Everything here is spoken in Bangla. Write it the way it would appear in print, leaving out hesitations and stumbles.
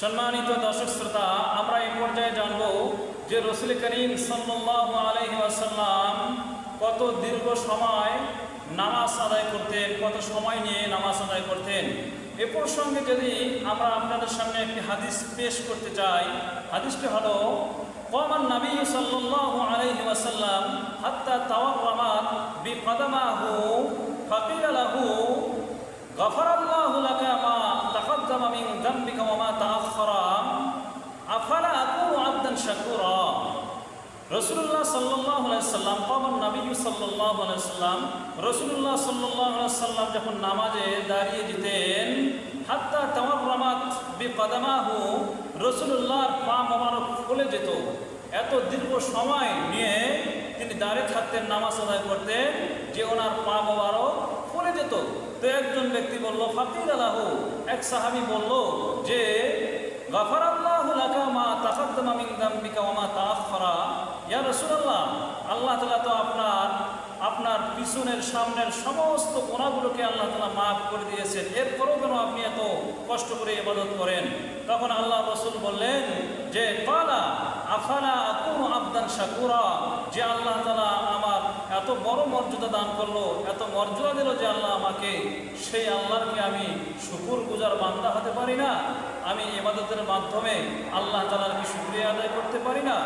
সম্মানিত দর্শক শ্রোতা, আমরা এই পর্যায়ে জানব যে রাসূল করিম সাল্লাল্লাহু আলাইহি ওয়াসাল্লাম কত দীর্ঘ সময় নামাজ আদায় করতেন, কত সময় নিয়ে নামাজ আদায় করতেন। এ প্রসঙ্গে যদি আমরা আপনাদের সামনে একটি হাদিস পেশ করতে চাই, হাদিসটি হলো ক্বামান নবী সাল্লাল্লাহু আলাইহি ওয়াসাল্লাম হাত্তা তাওয়াররামাত বিকদামাহু ফাকিলা লাহু গফারাল্লাহু লাকা মা তাকদ্দামা মিন যামবিকা ওয়া মা তাআখারা আফালা আকুনু আবদান শাকুরা। রাসূলুল্লাহ সাল্লাল্লাহু আলাইহি ওয়াসাল্লাম ক্বামান নবী সাল্লাল্লাহু আলাইহি ওয়াসাল্লাম রাসূলুল্লাহ সাল্লাল্লাহু আলাইহি ওয়াসাল্লাম যখন নামাজে দাঁড়িয়ে যেতেন, হাত্তা তাওয়াররামাত বিকদামাহু, রাসূলুল্লাহর পা মোবারক ফুলে যেত। এত দীর্ঘ সময় নিয়ে তিনি দাঁড়িয়ে থাকতেন, নামাজ আদায় করতেন যে ওনার পা মোবারক ফুলে যেত। তো একজন ব্যক্তি বলল, ফাকিলা লাহু, এক সাহাবী বলল যে গফারাল্লাহু লাকা মা তাকদ্দামা মিন যামবিকা ওয়া মা তাআখারা। ইয়া রাসূলুল্লাহ, আল্লাহ তাআলা তো আপনার পিছনের সামনের সমস্ত গুনাহগুলোকে আল্লাহ তাআলা মাফ করে দিয়েছেন, এরপরও কেন আপনি এত কষ্ট করে ইবাদত করেন? তখন আল্লাহ রাসূল বললেন যে ক্বালা আফালা আকুনু আবদান শাকুরা, যে আল্লাহ তাআলা আমার এত বড় মর্যাদা দান করলো, এত মর্যাদা দিল যে আল্লাহ আমাকে, সেই আল্লাহকে আমি শুকরগুজার বান্দা হতে পারি না? আমি ইবাদতের মাধ্যমে আল্লাহ তাআলার কি শুকরিয়া আদায় করতে পারি না?